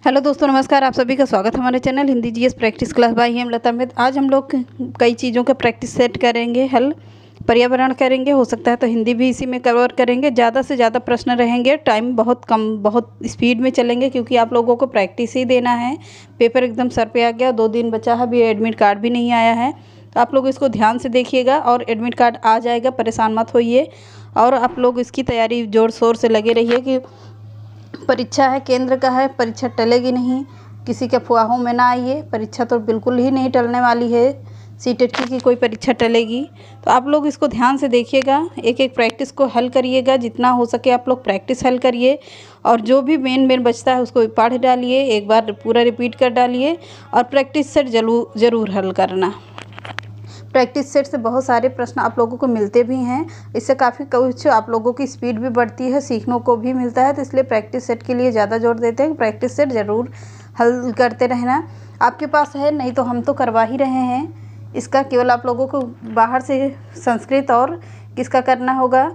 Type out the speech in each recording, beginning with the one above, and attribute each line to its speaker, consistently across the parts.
Speaker 1: Hello दोस्तों, नमस्कार। आप सभी का स्वागत है हमारे channel Hindi GS practice class by M Lata Ahmad. आज हम लोग कई चीज़ों का प्रैक्टिस सेट करेंगे। हल पर्यावरण करेंगे, हो सकता है तो हिंदी भी इसी में कवर करेंगे। ज़्यादा से ज़्यादा प्रश्न रहेंगे, टाइम बहुत कम, बहुत स्पीड में चलेंगे क्योंकि आप लोगों को प्रैक्टिस ही देना है। पेपर एकदम सर पे आ गया, 2 दिन बचा है, अभी एडमिट कार्ड भी नहीं आया है, तो आप लोग इसको ध्यान से देखिएगा और एडमिट कार्ड आ जाएगा, परेशान मत होइए। और आप लोग इसकी तैयारी ज़ोर शोर से लगे रहिए कि परीक्षा है, केंद्र का है, परीक्षा टलेगी नहीं। किसी के अफवाहों में ना आइए, परीक्षा तो बिल्कुल ही नहीं टलने वाली है। सीटेट की कोई परीक्षा टलेगी, तो आप लोग इसको ध्यान से देखिएगा। एक एक प्रैक्टिस को हल करिएगा, जितना हो सके आप लोग प्रैक्टिस हल करिए। और जो भी मेन बचता है उसको पढ़ डालिए, एक बार पूरा रिपीट कर डालिए और प्रैक्टिस सेट ज़रूर हल करना। प्रैक्टिस सेट से बहुत सारे प्रश्न आप लोगों को मिलते भी हैं। इससे काफ़ी कुछ आप लोगों की स्पीड भी बढ़ती है, सीखने को भी मिलता है। तो इसलिए प्रैक्टिस सेट के लिए ज़्यादा जोर देते हैं। प्रैक्टिस सेट ज़रूर हल करते रहना। आपके पास है, नहीं तो हम तो करवा ही रहे हैं इसका। केवल आप लोगों को बाहर से संस्कृत और किसका करना होगा,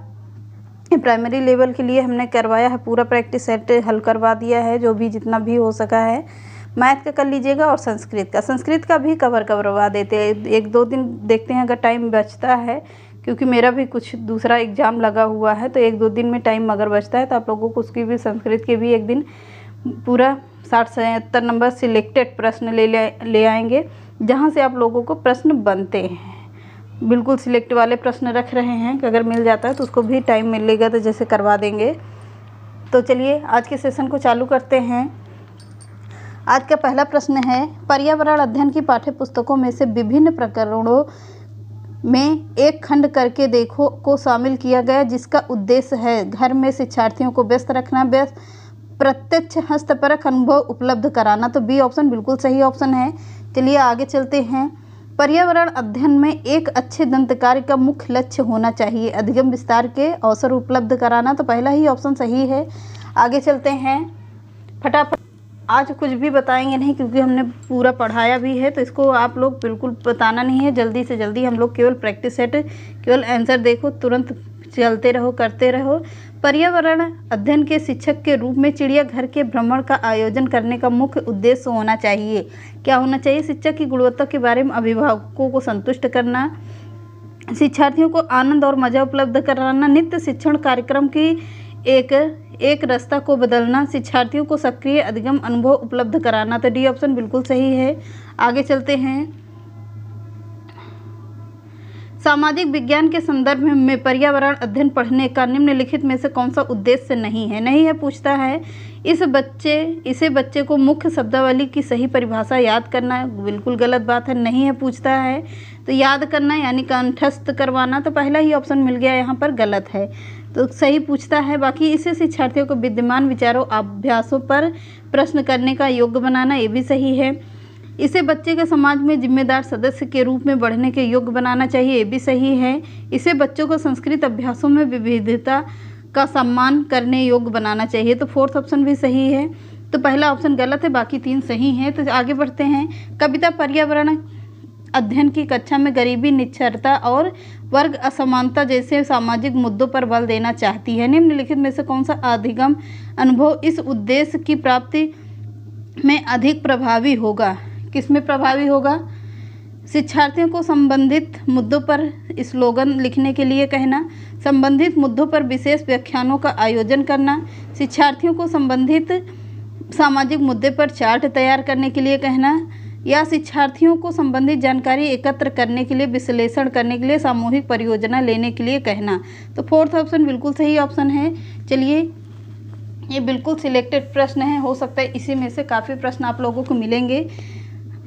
Speaker 1: प्राइमरी लेवल के लिए हमने करवाया है, पूरा प्रैक्टिस सेट हल करवा दिया है, जो भी जितना भी हो सका है। मैथ का कर लीजिएगा और संस्कृत का भी कवर करवा देते हैं। 1-2 दिन देखते हैं अगर टाइम बचता है, क्योंकि मेरा भी कुछ दूसरा एग्ज़ाम लगा हुआ है, तो 1-2 दिन में टाइम अगर बचता है तो आप लोगों को उसकी भी, संस्कृत के भी एक दिन पूरा 60-70 नंबर सिलेक्टेड प्रश्न ले आएंगे, जहाँ से आप लोगों को प्रश्न बनते हैं। बिल्कुल सिलेक्ट वाले प्रश्न रख रहे हैं कि अगर मिल जाता है तो उसको भी टाइम मिलेगा तो जैसे करवा देंगे। तो चलिए आज के सेशन को चालू करते हैं। आज का पहला प्रश्न है, पर्यावरण अध्ययन की पाठ्य पुस्तकों में से विभिन्न प्रकरणों में एक खंड करके देखो को शामिल किया गया, जिसका उद्देश्य है घर में शिक्षार्थियों को व्यस्त रखना, प्रत्यक्ष हस्तपरक अनुभव उपलब्ध कराना। तो बी ऑप्शन बिल्कुल सही ऑप्शन है। चलिए आगे चलते हैं। पर्यावरण अध्ययन में एक अच्छे दंतकार्य का मुख्य लक्ष्य होना चाहिए, अधिगम विस्तार के अवसर उपलब्ध कराना। तो पहला ही ऑप्शन सही है। आगे चलते हैं फटाफट। आज कुछ भी बताएंगे नहीं क्योंकि हमने पूरा पढ़ाया भी है, तो इसको आप लोग बिल्कुल बताना नहीं है। जल्दी से जल्दी हम लोग केवल प्रैक्टिस सेट, केवल आंसर देखो, तुरंत चलते रहो, करते रहो। पर्यावरण अध्ययन के शिक्षक के रूप में चिड़ियाघर के भ्रमण का आयोजन करने का मुख्य उद्देश्य होना चाहिए। क्या होना चाहिए? शिक्षा की गुणवत्ता के बारे में अभिभावकों को संतुष्ट करना, शिक्षार्थियों को आनंद और मजा उपलब्ध कराना, नित्य शिक्षण कार्यक्रम की एक रास्ता को बदलना, शिक्षार्थियों को सक्रिय अधिगम अनुभव उपलब्ध कराना। तो डी ऑप्शन बिल्कुल सही है। आगे चलते हैं। सामाजिक विज्ञान के संदर्भ में पर्यावरण अध्ययन पढ़ने का निम्नलिखित में से कौन सा उद्देश्य नहीं है? पूछता है इसे बच्चे को मुख्य शब्दावली की सही परिभाषा याद करना। बिल्कुल गलत बात है, नहीं है। पूछता है तो याद करना यानी कंठस्थ करवाना। तो पहला ही ऑप्शन मिल गया, यहाँ पर गलत है। तो सही पूछता है बाकी इसे शिक्षार्थियों को विद्यमान विचारों अभ्यासों पर प्रश्न करने का योग्य बनाना, ये भी सही है। इसे बच्चे के समाज में जिम्मेदार सदस्य के रूप में बढ़ने के योग्य बनाना चाहिए, ये भी सही है। इसे बच्चों को संस्कृत अभ्यासों में विविधता का सम्मान करने योग्य बनाना चाहिए। तो फोर्थ ऑप्शन भी सही है। तो पहला ऑप्शन गलत है, बाकी 3 सही हैं। तो आगे बढ़ते हैं। कविता पर्यावरण अध्ययन की कक्षा में गरीबी, निरक्षरता और वर्ग असमानता जैसे सामाजिक मुद्दों पर बल देना चाहती है। निम्नलिखित में से कौन सा अधिगम अनुभव इस उद्देश्य की प्राप्ति में अधिक प्रभावी होगा? किसमें प्रभावी होगा? शिक्षार्थियों को संबंधित मुद्दों पर स्लोगन लिखने के लिए कहना, संबंधित मुद्दों पर विशेष व्याख्यानों का आयोजन करना, शिक्षार्थियों को संबंधित सामाजिक मुद्दे पर चार्ट तैयार करने के लिए कहना, या शिक्षार्थियों को संबंधित जानकारी एकत्र करने के लिए, विश्लेषण करने के लिए सामूहिक परियोजना लेने के लिए कहना। तो फोर्थ ऑप्शन बिल्कुल सही ऑप्शन है। चलिए, ये बिल्कुल सिलेक्टेड प्रश्न है, हो सकता है इसी में से काफ़ी प्रश्न आप लोगों को मिलेंगे,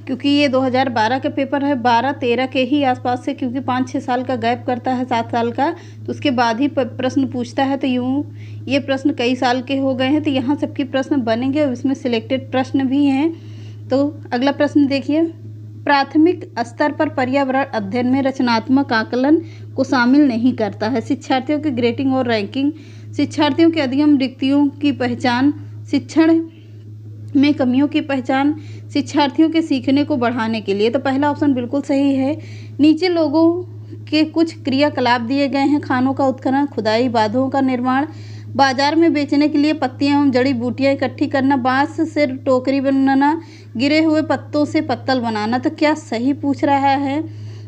Speaker 1: क्योंकि ये 2012 का पेपर है, 12-13 के ही आसपास से, क्योंकि 5-6 साल का गैप करता है, 7 साल का, तो उसके बाद ही प्रश्न पूछता है। तो यूँ ये प्रश्न कई साल के हो गए हैं, तो यहाँ सबके प्रश्न बनेंगे और इसमें सिलेक्टेड प्रश्न भी हैं। तो अगला प्रश्न देखिए। प्राथमिक स्तर पर पर्यावरण अध्ययन में रचनात्मक आकलन को शामिल नहीं करता है। शिक्षार्थियों की ग्रेडिंग और रैंकिंग, शिक्षार्थियों के अधिगम रिक्तियों की पहचान, शिक्षण में कमियों की पहचान, शिक्षार्थियों के सीखने को बढ़ाने के लिए। तो पहला ऑप्शन बिल्कुल सही है। नीचे लोगों के कुछ क्रियाकलाप दिए गए हैं: खानों का उत्खनन, खुदाई, बांधों का निर्माण, बाजार में बेचने के लिए पत्तियां एवं जड़ी बूटियां इकट्ठी करना, बांस से टोकरी बनाना, गिरे हुए पत्तों से पत्तल बनाना। तो क्या सही पूछ रहा है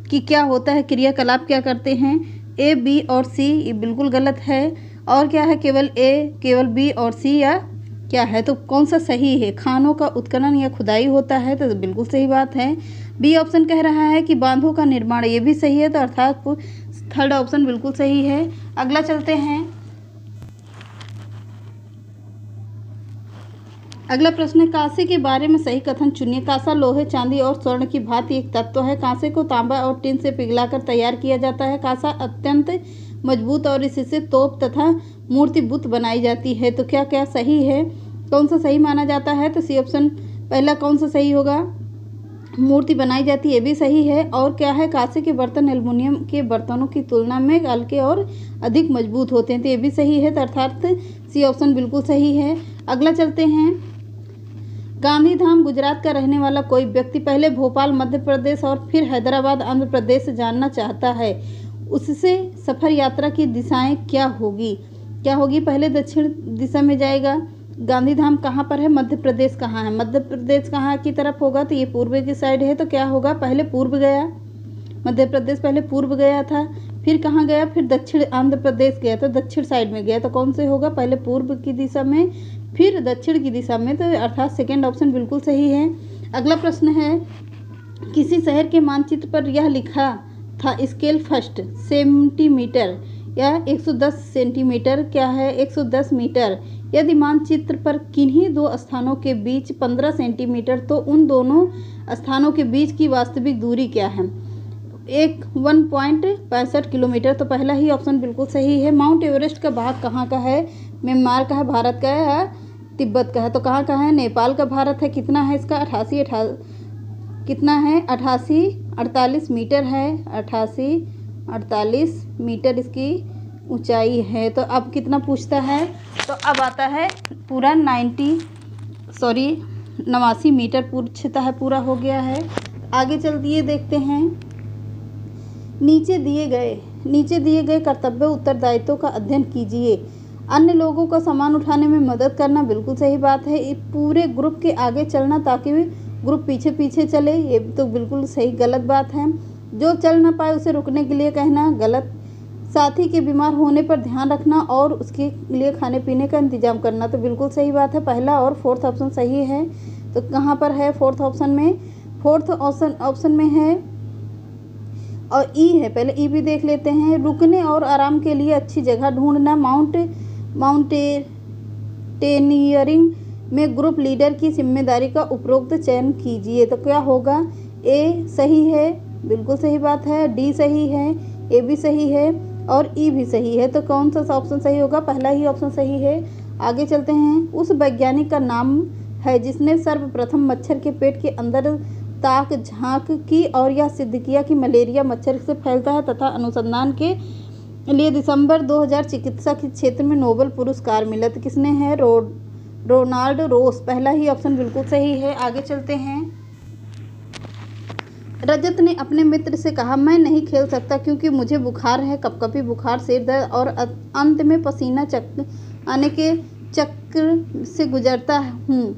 Speaker 1: कि क्या होता है, क्रियाकलाप क्या करते हैं? ए, बी और सी। ये बिल्कुल गलत है। और क्या है, केवल ए, केवल बी और सी, या क्या है? तो कौन सा सही है? खानों का उत्खनन या खुदाई होता है, तो बिल्कुल सही बात है। बी ऑप्शन कह रहा है कि बांधों का निर्माण, ये भी सही है, तो अर्थात थर्ड ऑप्शन बिल्कुल सही है। अगला चलते हैं। अगला प्रश्न है, कांसे के बारे में सही कथन चुनिए। कांसा लोहे, चांदी और स्वर्ण की भांति एक तत्व है। कांसे को तांबा और टिन से पिघलाकर तैयार किया जाता है। कांसा अत्यंत मजबूत और इससे तोप तथा मूर्ति बुत बनाई जाती है। तो क्या क्या सही है, कौन सा सही माना जाता है? तो सी ऑप्शन पहला कौन सा सही होगा? मूर्ति बनाई जाती है, ये भी सही है। और क्या है, कांसे के बर्तन एल्युमिनियम के बर्तनों की तुलना में हल्के और अधिक मजबूत होते हैं, तो ये भी सही है, तो अर्थात सी ऑप्शन बिल्कुल सही है। अगला चलते हैं। गांधीधाम गुजरात का रहने वाला कोई व्यक्ति पहले भोपाल मध्य प्रदेश और फिर हैदराबाद आंध्र प्रदेश जानना चाहता है, उससे सफर यात्रा की दिशाएं क्या होगी? पहले दक्षिण दिशा में जाएगा। गांधीधाम कहाँ पर है? मध्य प्रदेश कहाँ है? मध्य प्रदेश कहाँ की तरफ होगा? तो ये पूर्व की साइड है, तो क्या होगा? पहले पूर्व गया। मध्य प्रदेश पहले पूर्व गया था, फिर कहाँ गया? फिर दक्षिण आंध्र प्रदेश गया, तो दक्षिण साइड में गया। तो कौन से होगा? पहले पूर्व की दिशा में, फिर दक्षिण की दिशा में, तो अर्थात सेकेंड ऑप्शन बिल्कुल सही है। अगला प्रश्न है, किसी शहर के मानचित्र पर यह लिखा था, स्केल फर्स्ट सेंटीमीटर या 110 सेंटीमीटर, क्या है? 110 मीटर। यदि मानचित्र पर किन्हीं दो स्थानों के बीच 15 सेंटीमीटर, तो उन दोनों स्थानों के बीच की वास्तविक दूरी क्या है? 1.65 किलोमीटर। तो पहला ही ऑप्शन बिल्कुल सही है। माउंट एवरेस्ट का भाग कहाँ का है? म्यांमार का है, भारत का है या तिब्बत का है? तो कहाँ का है? नेपाल का भारत है। कितना है इसका? 48 मीटर है। 48 मीटर इसकी ऊंचाई है। तो अब कितना पूछता है? तो अब आता है पूरा 89 मीटर पूछता है, पूरा हो गया है। आगे चल दिए देखते हैं। नीचे दिए गए कर्तव्य उत्तरदायित्वों का अध्ययन कीजिए। अन्य लोगों का सामान उठाने में मदद करना, बिल्कुल सही बात है। पूरे ग्रुप के आगे चलना ताकि ग्रुप पीछे पीछे चले, ये तो बिल्कुल सही गलत बात है। जो चल ना पाए उसे रुकने के लिए कहना, गलत। साथी के बीमार होने पर ध्यान रखना और उसके लिए खाने पीने का इंतजाम करना, तो बिल्कुल सही बात है। पहला और फोर्थ ऑप्शन सही है। तो कहाँ पर है? फोर्थ ऑप्शन में। फोर्थ ऑप्शन में है और ई है। पहले ई भी देख लेते हैं। रुकने और आराम के लिए अच्छी जगह ढूंढना। माउंटेनियरिंग में ग्रुप लीडर की जिम्मेदारी का उपरोक्त चयन कीजिए। तो क्या होगा? ए सही है, बिल्कुल सही बात है। डी सही है, ए भी सही है और ई भी सही है। तो कौन सा ऑप्शन सही होगा? पहला ही ऑप्शन सही है। आगे चलते हैं। उस वैज्ञानिक का नाम है जिसने सर्वप्रथम मच्छर के पेट के अंदर ताक झांक की और यह सिद्ध किया कि मलेरिया मच्छर से फैलता है तथा अनुसंधान के लिए दिसंबर 2000 चिकित्सा के क्षेत्र में नोबेल पुरस्कार मिला। तो किसने है? रोनाल्ड रोस। पहला ही ऑप्शन बिल्कुल सही है। आगे चलते हैं। रजत ने अपने मित्र से कहा, मैं नहीं खेल सकता क्योंकि मुझे बुखार है, कपकपी बुखार, सिर दर्द और अंत में पसीना आने के चक्र से गुजरता हूँ।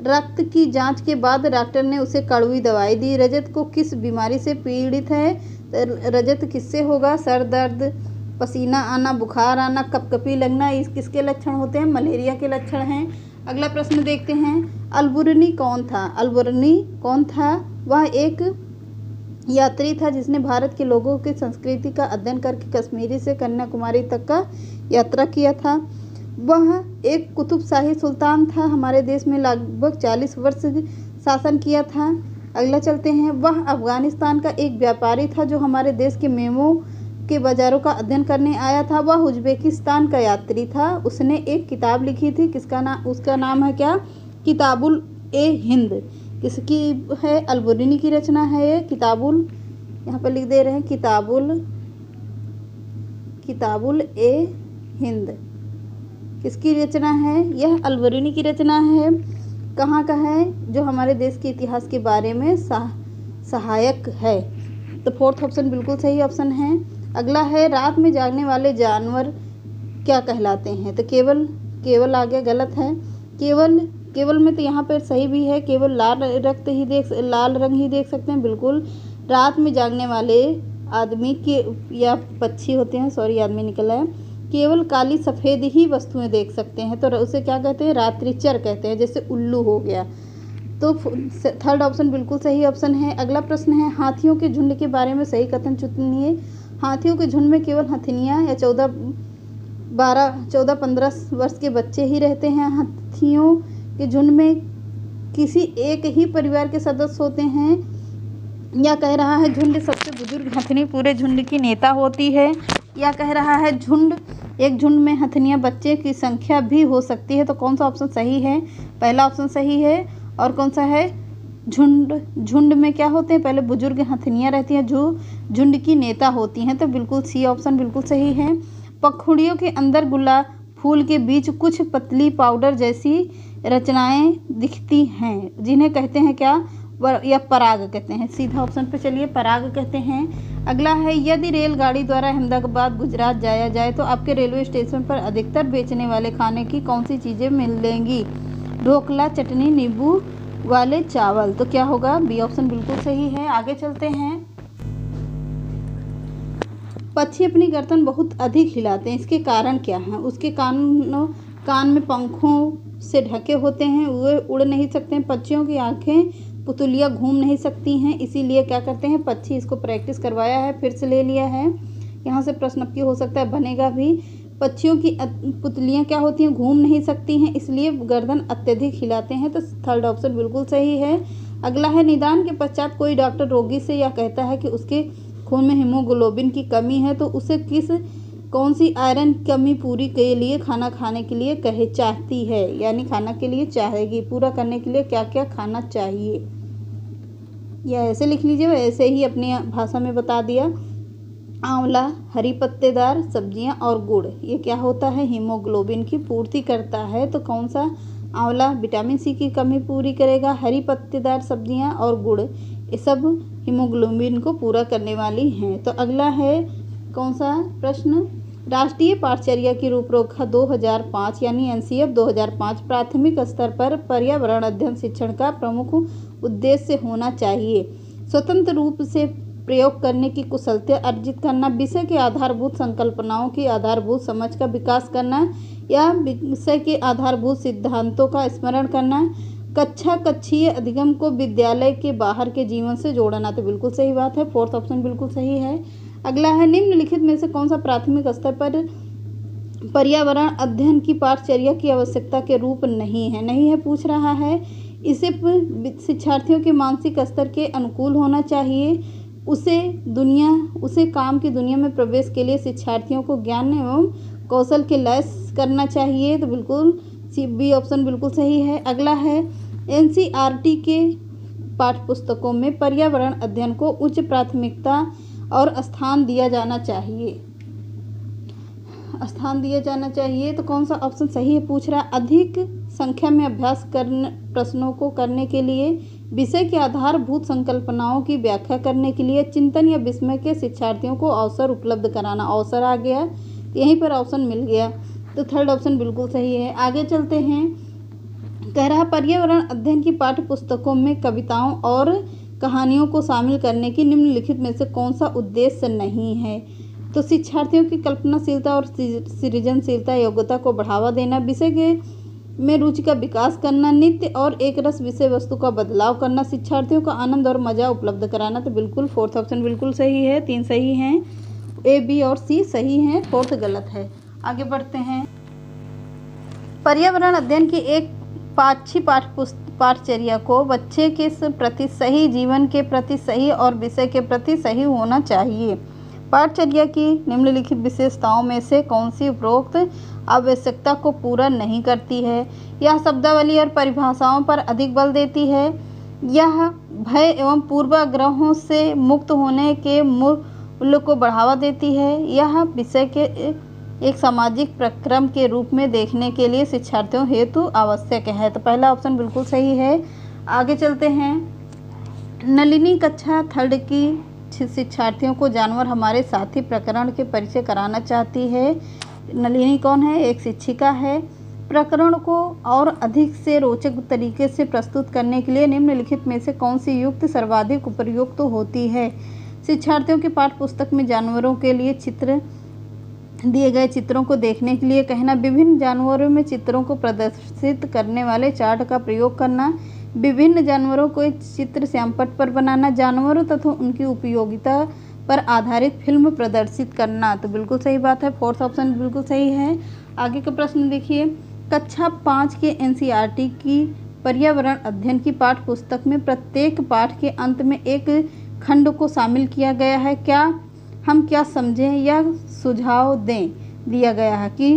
Speaker 1: रक्त की जांच के बाद डॉक्टर ने उसे कड़वी दवाई दी। रजत को किस बीमारी से पीड़ित है? रजत किससे होगा? सर दर्द, पसीना आना, बुखार आना, कपकपी लगना, इस किसके लक्षण होते हैं? मलेरिया के लक्षण हैं। अगला प्रश्न देखते हैं। अल्बुर्नी कौन था? वह एक यात्री था जिसने भारत के लोगों की संस्कृति का अध्ययन करके कश्मीरी से कन्याकुमारी तक का यात्रा किया था। वह एक कुतुबशाही सुल्तान था, हमारे देश में लगभग 40 वर्ष शासन किया था। अगला चलते हैं। वह अफगानिस्तान का एक व्यापारी था जो हमारे देश के मेमो के बाज़ारों का अध्ययन करने आया था। वह उज्बेकिस्तान का यात्री था। उसने एक किताब लिखी थी, उसका नाम है क्या? किताबुल ए हिंद। किसकी है? अल्बुर्नी की रचना है ये किताबुल, यहाँ पर लिख दे रहे हैं किताबुल ए हिंद। किसकी रचना है? यह अल्बुर्नी की रचना है। कहाँ का है? जो हमारे देश के इतिहास के बारे में सहायक है। तो फोर्थ ऑप्शन बिल्कुल सही ऑप्शन है। अगला है। रात में जागने वाले जानवर क्या कहलाते हैं? तो केवल, केवल आ गया, गलत है। केवल, केवल में तो यहाँ पर सही भी है, केवल लाल रंग ही देख सकते हैं, बिल्कुल। रात में जागने वाले आदमी के या पक्षी होते हैं, सॉरी आदमी निकला है, केवल काली सफ़ेद ही वस्तुएं देख सकते हैं, तो उसे क्या कहते हैं? रात्रिचर कहते हैं, जैसे उल्लू हो गया। तो थर्ड ऑप्शन बिल्कुल सही ऑप्शन है। अगला प्रश्न है, हाथियों के झुंड के बारे में सही कथन चुनिए। हाथियों के झुंड में केवल हथिनियाँ या 14-15 वर्ष के बच्चे ही रहते हैं। हाथियों के झुंड में किसी एक ही परिवार के सदस्य होते हैं। या कह रहा है झुंड सबसे बुजुर्ग हथिनी पूरे झुंड की नेता होती है। या कह रहा है एक झुंड में हथिनियाँ बच्चे की संख्या भी हो सकती है। तो कौन सा ऑप्शन सही है? पहला ऑप्शन सही है। और कौन सा है? झुंड में क्या होते हैं? पहले बुजुर्ग हथिनियाँ रहती हैं जो झुंड की नेता होती हैं। तो बिल्कुल सी ऑप्शन बिल्कुल सही है। पंखुड़ियों के अंदर गुलाब फूल के बीच कुछ पतली पाउडर जैसी रचनाएं दिखती हैं, जिन्हें कहते हैं क्या? या पराग कहते हैं। सीधा ऑप्शन पे चलिए, पराग कहते हैं। अगला है, यदि रेलगाड़ी द्वारा अहमदाबाद गुजरात जाया जाए तो आपके रेलवे स्टेशन पर अधिकतर बेचने वाले खाने की कौन सी चीज़ें मिलेंगी? ढोकला, चटनी, नींबू वाले चावल। तो क्या होगा? बी ऑप्शन बिल्कुल सही है। आगे चलते हैं। पक्षी अपनी गर्दन बहुत अधिक हिलाते हैं, इसके कारण क्या है? उसके कान में पंखों से ढके होते हैं, वे उड़ नहीं सकते हैं। पक्षियों की आंखें पुतलियाँ घूम नहीं सकती हैं, इसीलिए क्या करते हैं पक्षी? इसको प्रैक्टिस करवाया है, फिर से ले लिया है। यहाँ से प्रश्न अब की हो सकता है बनेगा भी। पक्षियों की पुतलियाँ क्या होती हैं? घूम नहीं सकती हैं, इसलिए गर्दन अत्यधिक हिलाते हैं। तो थर्ड ऑप्शन बिल्कुल सही है। अगला है, निदान के पश्चात कोई डॉक्टर रोगी से यह कहता है कि उसके खून में हीमोग्लोबिन की कमी है, तो उसे कौन सी आयरन कमी पूरी के लिए खाना खाने के लिए चाहती है? यानी खाना के लिए चाहेगी, पूरा करने के लिए क्या क्या खाना चाहिए? या ऐसे लिख लीजिए, ऐसे ही अपनी भाषा में बता दिया। आंवला, हरी पत्तेदार सब्जियां और गुड़, ये क्या होता है? हीमोग्लोबिन की पूर्ति करता है। तो कौन सा? आंवला विटामिन सी की कमी पूरी करेगा, हरी पत्तेदार सब्जियां और गुड़ ये सब हीमोग्लोबिन को पूरा करने वाली हैं। तो अगला है कौन सा प्रश्न? राष्ट्रीय पाठचर्या की रूपरेखा 2005 यानी एनसीएफ 2005 प्राथमिक स्तर पर पर्यावरण अध्ययन शिक्षण का प्रमुख उद्देश्य होना चाहिए। स्वतंत्र रूप से प्रयोग करने की कुशलता अर्जित करना, विषय के आधारभूत संकल्पनाओं की आधारभूत समझ का विकास करना या विषय के आधारभूत सिद्धांतों का स्मरण करना, कक्षीय अधिगम को विद्यालय के बाहर के जीवन से जोड़ना। तो बिल्कुल सही बात है, फोर्थ ऑप्शन बिल्कुल सही है। अगला है, निम्नलिखित में से कौन सा प्राथमिक स्तर पर पर्यावरण अध्ययन की पाठचर्या की आवश्यकता के रूप नहीं है पूछ रहा है। इसे शिक्षार्थियों के मानसिक स्तर के अनुकूल होना चाहिए। उसे काम की दुनिया में प्रवेश के लिए शिक्षार्थियों को ज्ञान एवं कौशल के लैस करना चाहिए। तो बिल्कुल बी ऑप्शन बिल्कुल सही है। अगला है, एनसीईआरटी के पाठ्यपुस्तकों में पर्यावरण अध्ययन को उच्च प्राथमिकता और स्थान दिया जाना चाहिए। तो कौन सा ऑप्शन सही है पूछ रहा है। अधिक संख्या में अभ्यास प्रश्नों को करने के लिए, विषय के आधारभूत संकल्पनाओं की व्याख्या करने के लिए, चिंतन या विस्मय के शिक्षार्थियों को अवसर उपलब्ध कराना। अवसर आ गया, यहीं पर ऑप्शन मिल गया। तो थर्ड ऑप्शन बिल्कुल सही है। आगे चलते हैं। कह रहा, पर्यावरण अध्ययन की पाठ्य पुस्तकों में कविताओं और कहानियों को शामिल करने की निम्नलिखित में से कौन सा उद्देश्य नहीं है? तो शिक्षार्थियों की कल्पनाशीलता और सृजनशीलता योग्यता को बढ़ावा देना, विषय के में रुचि का विकास करना, नित्य और एक रस विषय वस्तु का बदलाव करना, शिक्षार्थियों को आनंद और मजा उपलब्ध कराना। तो बिल्कुल फोर्थ ऑप्शन बिल्कुल सही है। 3 सही हैं, ए, बी और सी सही हैं, फोर्थ गलत है। आगे बढ़ते हैं। पर्यावरण अध्ययन की एक अच्छी पाठचर्या को बच्चे के प्रति सही, जीवन के प्रति सही और विषय के प्रति सही होना चाहिए। पाठचर्या की निम्नलिखित विशेषताओं में से कौन सी उपरोक्त आवश्यकता को पूरा नहीं करती है? यह शब्दावली और परिभाषाओं पर अधिक बल देती है। यह भय एवं पूर्वाग्रहों से मुक्त होने के मूल्य को बढ़ावा देती है। यह विषय के एक सामाजिक प्रक्रम के रूप में देखने के लिए शिक्षार्थियों हेतु आवश्यक है। तो पहला ऑप्शन बिल्कुल सही है। आगे चलते हैं। नलिनी कक्षा 3 की शिक्षार्थियों को जानवर हमारे साथी प्रकरण के परिचय कराना चाहती है। नलिनी कौन है? एक शिक्षिका है। प्रकरण को और अधिक से रोचक तरीके से प्रस्तुत करने के लिए निम्नलिखित में से कौन सी युक्ति सर्वाधिक उपयुक्त होती है? शिक्षार्थियों की पाठ्य पुस्तक में जानवरों के लिए चित्र दिए गए चित्रों को देखने के लिए कहना, विभिन्न जानवरों में चित्रों को प्रदर्शित करने वाले चार्ट का प्रयोग करना, विभिन्न जानवरों को एक चित्र श्यामपट्ट पर बनाना, जानवरों तथा उनकी उपयोगिता पर आधारित फिल्म प्रदर्शित करना। तो बिल्कुल सही बात है, फोर्थ ऑप्शन बिल्कुल सही है। आगे का प्रश्न देखिए, कक्षा 5 के एनसीईआरटी की पर्यावरण अध्ययन की पाठ्य पुस्तक में प्रत्येक पाठ के अंत में एक खंड को शामिल किया गया है। हम क्या समझें या सुझाव दें? दिया गया है कि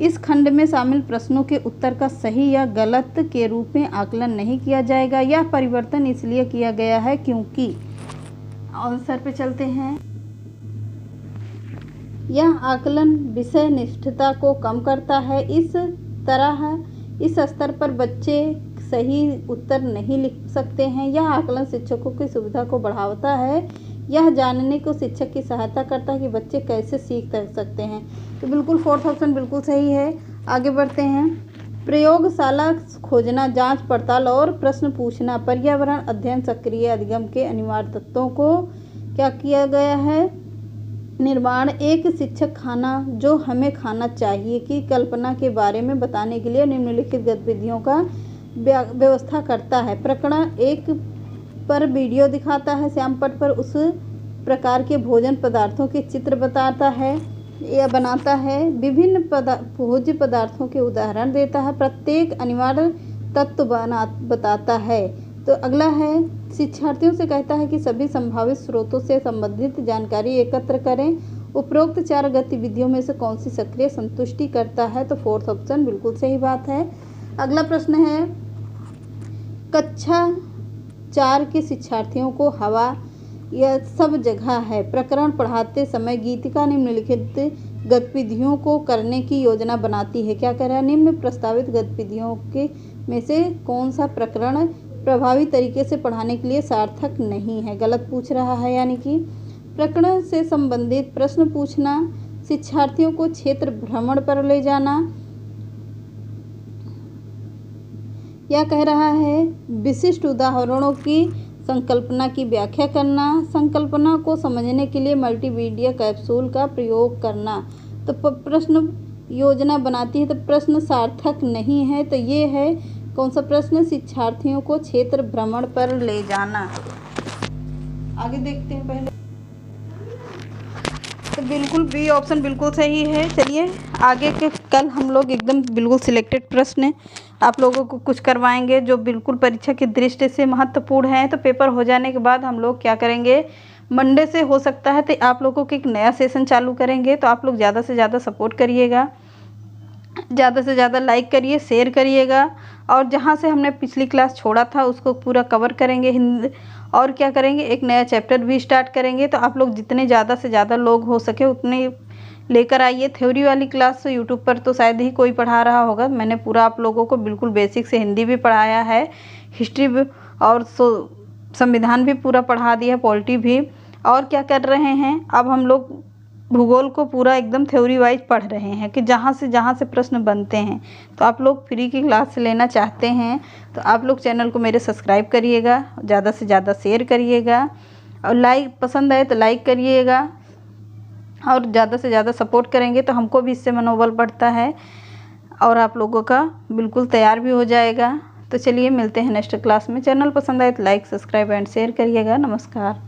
Speaker 1: इस खंड में शामिल प्रश्नों के उत्तर का सही या गलत के रूप में आकलन नहीं किया जाएगा। यह परिवर्तन इसलिए किया गया है क्योंकि, आंसर पे चलते हैं, यह आकलन विषय निष्ठता को कम करता है। इस स्तर पर बच्चे सही उत्तर नहीं लिख सकते हैं। यह आकलन शिक्षकों की सुविधा को बढ़ाता है। यह जानने को शिक्षक की सहायता करता है कि बच्चे कैसे सीख सकते हैं। तो बिल्कुल फोर्थ ऑप्शन बिल्कुल सही है। आगे बढ़ते हैं, प्रयोगशाला खोजना, जांच पड़ताल और प्रश्न पूछना, पर्यावरण अध्ययन सक्रिय अधिगम के अनिवार्य तत्वों को क्या किया गया है? निर्माण, एक शिक्षक खाना जो हमें खाना चाहिए की कल्पना के बारे में बताने के लिए निम्नलिखित गतिविधियों का व्यवस्था करता है। प्रकरण 1 पर वीडियो दिखाता है, श्यामपट्ट पर उस प्रकार के भोजन पदार्थों के चित्र बताता है या बनाता है, विभिन्न भोज्य पदार्थों के उदाहरण देता है, प्रत्येक अनिवार्य तत्व बताता है। तो अगला है, शिक्षार्थियों से कहता है कि सभी संभावित स्रोतों से संबंधित जानकारी एकत्र करें। उपरोक्त 4 गतिविधियों में से कौन सी सक्रिय संतुष्टि करता है? तो फोर्थ ऑप्शन बिल्कुल सही बात है। अगला प्रश्न है, कक्षा 4 के शिक्षार्थियों को हवा यह सब जगह है प्रकरण पढ़ाते समय गीतिका निम्नलिखित गतिविधियों को करने की योजना बनाती है। क्या कर रहा है? निम्न प्रस्तावित गतिविधियों के में से कौन सा प्रकरण प्रभावी तरीके से पढ़ाने के लिए सार्थक नहीं है? गलत पूछ रहा है, यानी कि प्रकरण से संबंधित प्रश्न पूछना, शिक्षार्थियों को क्षेत्र भ्रमण पर ले जाना, यह कह रहा है विशिष्ट उदाहरणों की संकल्पना की व्याख्या करना, संकल्पना को समझने के लिए मल्टीमीडिया कैप्सूल का प्रयोग करना। तो प्रश्न योजना बनाती है, तो प्रश्न सार्थक नहीं है। तो ये है कौन सा प्रश्न? शिक्षार्थियों को क्षेत्र भ्रमण पर ले जाना। आगे देखते हैं पहले, तो बिल्कुल बी ऑप्शन बिल्कुल सही है। चलिए आगे के कल हम लोग एकदम बिल्कुल सिलेक्टेड प्रश्न आप लोगों को कुछ करवाएंगे जो बिल्कुल परीक्षा की दृष्टि से महत्वपूर्ण है। तो पेपर हो जाने के बाद हम लोग क्या करेंगे, मंडे से हो सकता है तो आप लोगों को एक नया सेशन चालू करेंगे। तो आप लोग ज़्यादा से ज़्यादा सपोर्ट करिएगा, ज़्यादा से ज़्यादा लाइक करिए, शेयर करिएगा, और जहाँ से हमने पिछली क्लास छोड़ा था उसको पूरा कवर करेंगे हिंदी, और क्या करेंगे, एक नया चैप्टर भी स्टार्ट करेंगे। तो आप लोग जितने ज़्यादा से ज़्यादा लोग हो सके उतने लेकर आइए। थ्योरी वाली क्लास यूट्यूब पर तो शायद ही कोई पढ़ा रहा होगा, मैंने पूरा आप लोगों को बिल्कुल बेसिक से हिंदी भी पढ़ाया है, हिस्ट्री भी और संविधान भी पूरा पढ़ा दिया, पॉलिटी भी। और क्या कर रहे हैं, अब हम लोग भूगोल को पूरा एकदम थ्योरी वाइज पढ़ रहे हैं कि जहाँ से प्रश्न बनते हैं। तो आप लोग फ्री की क्लास लेना चाहते हैं तो आप लोग चैनल को मेरे सब्सक्राइब करिएगा, ज़्यादा से ज़्यादा शेयर करिएगा, और लाइक पसंद आए तो लाइक करिएगा, और ज़्यादा से ज़्यादा सपोर्ट करेंगे तो हमको भी इससे मनोबल बढ़ता है और आप लोगों का बिल्कुल तैयार भी हो जाएगा। तो चलिए मिलते हैं नेक्स्ट क्लास में। चैनल पसंद आए तो लाइक, सब्सक्राइब एंड शेयर करिएगा। नमस्कार।